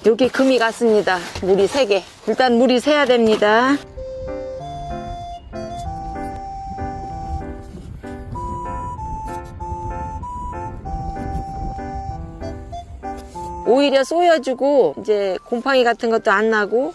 여기 금이 갔습니다. 물이 3개. 일단 물이 새야 됩니다. 오히려 쏘여주고 이제 곰팡이 같은 것도 안 나고.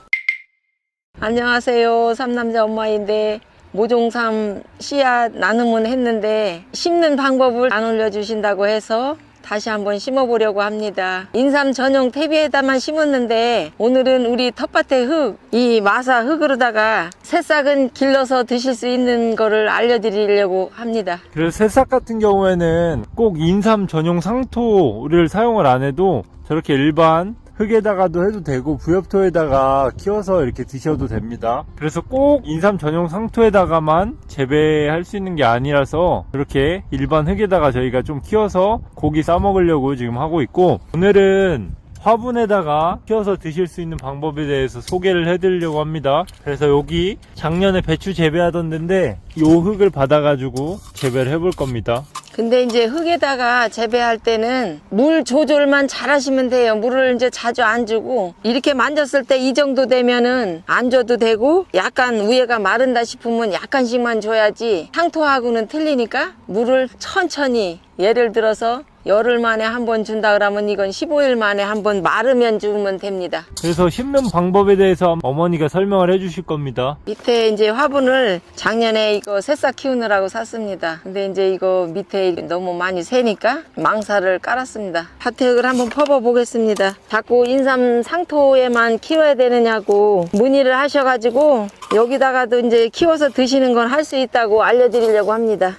안녕하세요. 삼남자 엄마인데 모종삼 씨앗 나눔은 했는데 심는 방법을 안 올려주신다고 해서 다시 한번 심어보려고 합니다. 인삼 전용 퇴비에다만 심었는데 오늘은 우리 텃밭의 흙, 이 마사 흙으로다가 새싹은 길러서 드실 수 있는 거를 알려드리려고 합니다. 그래서 새싹 같은 경우에는 꼭 인삼 전용 상토를 사용을 안 해도 저렇게 일반 흙에다가도 해도 되고 부엽토에다가 키워서 이렇게 드셔도 됩니다. 그래서 꼭 인삼 전용 상토에다가만 재배할 수 있는 게 아니라서 이렇게 일반 흙에다가 저희가 좀 키워서 고기 싸 먹으려고 지금 하고 있고, 오늘은 화분에다가 키워서 드실 수 있는 방법에 대해서 소개를 해드리려고 합니다. 그래서 여기 작년에 배추 재배하던 데인데 이 흙을 받아가지고 재배를 해볼 겁니다. 근데 이제 흙에다가 재배할 때는 물 조절만 잘 하시면 돼요. 물을 이제 자주 안 주고, 이렇게 만졌을 때 이 정도 되면은 안 줘도 되고, 약간 위에가 마른다 싶으면 약간씩만 줘야지, 상토하고는 틀리니까 물을 천천히, 예를 들어서 열흘 만에 한 번 준다 그러면 이건 15일 만에 한 번 마르면 주면 됩니다. 그래서 심는 방법에 대해서 어머니가 설명을 해주실 겁니다. 밑에 이제 화분을 작년에 이거 새싹 키우느라고 샀습니다. 근데 이제 이거 밑에 너무 많이 새니까 망사를 깔았습니다. 밭흙을 한번 퍼버 보겠습니다. 자꾸 인삼 상토에만 키워야 되느냐고 문의를 하셔가지고 여기다가도 이제 키워서 드시는 건 할 수 있다고 알려드리려고 합니다.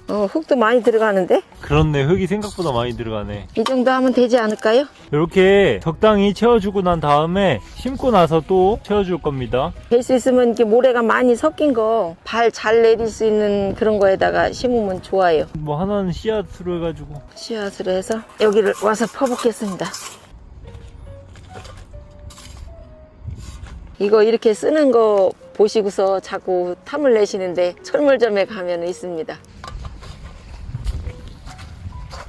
흙도 많이 들어가는데? 그렇네, 흙이 생각보다 많이 들어가네. 이 정도 하면 되지 않을까요? 이렇게 적당히 채워주고 난 다음에 심고 나서 또 채워줄 겁니다. 될 수 있으면 이렇게 모래가 많이 섞인 거 발 잘 내릴 수 있는 그런 거에다가 심으면 좋아요. 뭐 하나는 씨앗으로 해가지고. 씨앗으로 해서 여기를 와서 퍼붓겠습니다. 이거 이렇게 쓰는 거 보시고서 자꾸 탐을 내시는데 철물점에 가면 있습니다.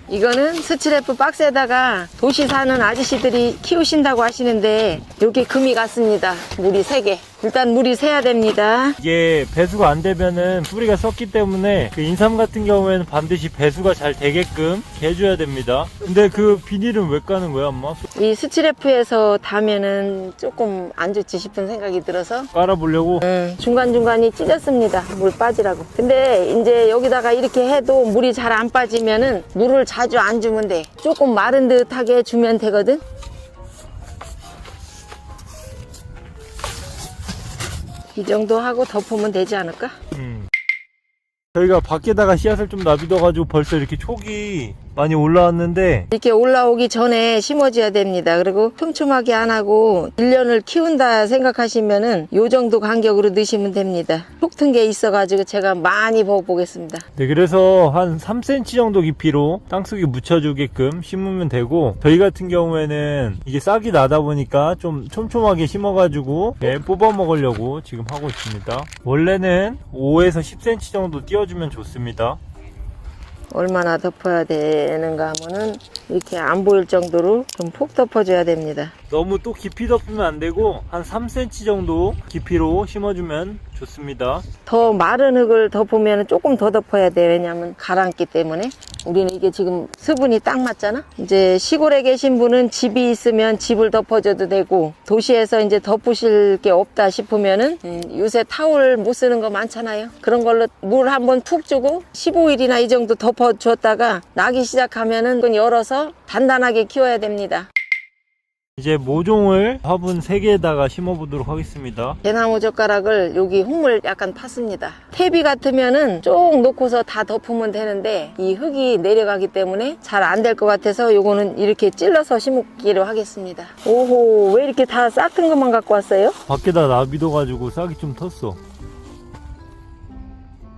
이거는 스트랩 박스에다가 도시 사는 아저씨들이 키우신다고 하시는데 여기 금이 갔습니다. 물이 3개. 일단 물이 새야 됩니다. 이게 배수가 안 되면은 뿌리가 썩기 때문에 그 인삼 같은 경우에는 반드시 배수가 잘 되게끔 이렇게 해줘야 됩니다. 근데 그 비닐은 왜 까는 거야, 엄마? 이 스트랩에서 다면은 조금 안 좋지 싶은 생각이 들어서 깔아보려고. 중간중간이 찢었습니다. 물 빠지라고. 근데 이제 여기다가 이렇게 해도 물이 잘 안 빠지면은 물을 자주 안 주면 돼. 조금 마른 듯하게 주면 되거든. 이 정도 하고 덮으면 되지 않을까? 저희가 밖에다가 씨앗을 좀 놔둬가지고 벌써 이렇게 촉이 많이 올라왔는데, 이렇게 올라오기 전에 심어줘야 됩니다. 그리고 촘촘하게 안 하고 1년을 키운다 생각하시면은 요 정도 간격으로 넣으시면 됩니다. 톡 튼 게 있어가지고 제가 많이 보겠습니다. 네, 그래서 한 3cm 정도 깊이로 땅속에 묻혀주게끔 심으면 되고, 저희 같은 경우에는 이게 싹이 나다 보니까 좀 촘촘하게 심어가지고 뽑아 먹으려고 지금 하고 있습니다. 원래는 5에서 10cm 정도 띄워주면 좋습니다. 얼마나 덮어야 되는가 하면은 이렇게 안 보일 정도로 좀 푹 덮어줘야 됩니다. 너무 또 깊이 덮으면 안 되고 한 3cm 정도 깊이로 심어주면 좋습니다. 더 마른 흙을 덮으면 조금 더 덮어야 돼. 왜냐면 가라앉기 때문에. 우리는 이게 지금 수분이 딱 맞잖아. 이제 시골에 계신 분은 집이 있으면 집을 덮어줘도 되고, 도시에서 이제 덮으실 게 없다 싶으면은 요새 타올 못 쓰는 거 많잖아요. 그런 걸로 물 한번 푹 주고 15일이나 이 정도 덮어줬다가 나기 시작하면은 그건 열어서 단단하게 키워야 됩니다. 이제 모종을 화분 3개에다가 심어보도록 하겠습니다. 대나무 젓가락을 여기 흙물 약간 팠습니다. 퇴비 같으면은 쭉 놓고서 다 덮으면 되는데 이 흙이 내려가기 때문에 잘 안 될 것 같아서 요거는 이렇게 찔러서 심기로 하겠습니다. 오호, 왜 이렇게 다 싹튼 것만 갖고 왔어요? 밖에다 놔둬가지고 싹이 좀 텄어.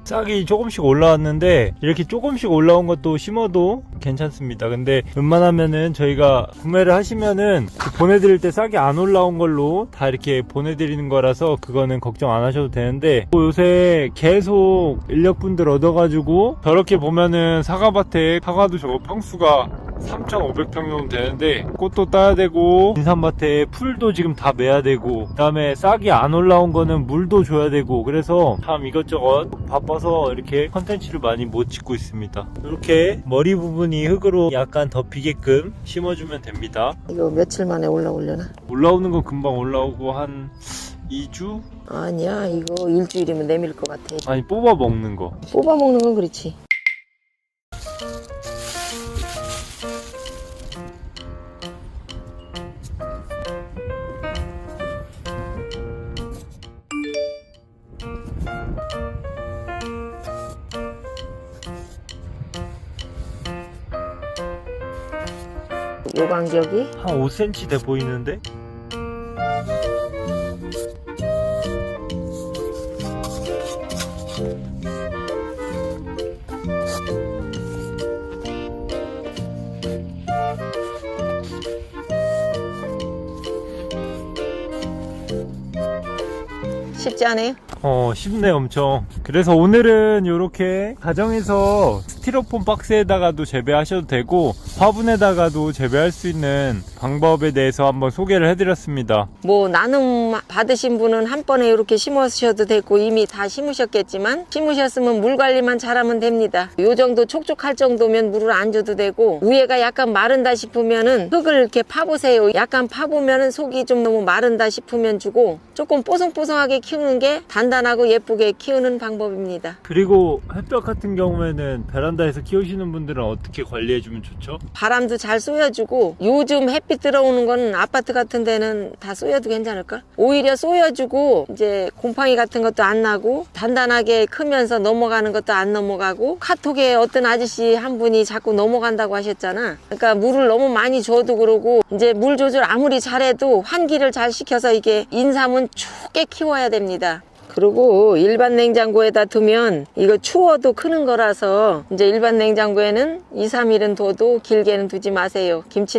싹이 조금씩 올라왔는데 이렇게 조금씩 올라온 것도 심어도 괜찮습니다. 근데 웬만하면은 저희가 구매를 하시면은 보내드릴 때 싹이 안 올라온 걸로 다 이렇게 보내드리는 거라서 그거는 걱정 안 하셔도 되는데, 요새 계속 인력분들 얻어가지고 저렇게 보면은 사과밭에 사과도 저거 평수가 3,500평 정도 되는데 꽃도 따야 되고 인삼밭에 풀도 지금 다 매야 되고 그 다음에 싹이 안 올라온 거는 물도 줘야 되고 그래서 참 이것저것 바빠서 이렇게 컨텐츠를 많이 못 찍고 있습니다. 이렇게 머리 부분이 흙으로 약간 덮이게끔 심어주면 됩니다. 이거 며칠 만에 올라오려나? 올라오는 건 금방 올라오고 한 2주? 아니야, 이거 일주일이면 내밀 것 같아. 아니 뽑아 먹는 거. 뽑아 먹는 건 그렇지. 요 간격이 한 5cm 돼 보이는데? 쉽지 않아요? 쉽네 엄청. 그래서 오늘은 이렇게 가정에서 스티로폼 박스에다가도 재배하셔도 되고 화분에다가도 재배할 수 있는 방법에 대해서 한번 소개를 해드렸습니다. 뭐 나눔 받으신 분은 한 번에 이렇게 심으셔도 되고 이미 다 심으셨겠지만 심으셨으면 물 관리만 잘하면 됩니다. 요 정도 촉촉할 정도면 물을 안 줘도 되고 위에가 약간 마른다 싶으면은 흙을 이렇게 파보세요. 약간 파보면은 속이 좀 너무 마른다 싶으면 주고 조금 뽀송뽀송하게 키우는 게 단단하고 예쁘게 키우는 방법입니다. 그리고 햇볕 같은 경우에는 베란다에서 키우시는 분들은 어떻게 관리해주면 좋죠? 바람도 잘 쏘여주고 요즘 햇빛 들어오는 거는 아파트 같은 데는 다 쏘여도 괜찮을까? 오히려 쏘여주고 이제 곰팡이 같은 것도 안 나고 단단하게 크면서 넘어가는 것도 안 넘어가고 카톡에 어떤 아저씨 한 분이 자꾸 넘어간다고 하셨잖아. 그러니까 물을 너무 많이 줘도 그러고 이제 물 조절 아무리 잘해도 환기를 잘 시켜서 이게 인삼은 춥게 키워야 됩니다. 그리고 일반 냉장고에다 두면 이거 추워도 크는 거라서 이제 일반 냉장고에는 2, 3일은 둬도 길게는 두지 마세요. 김치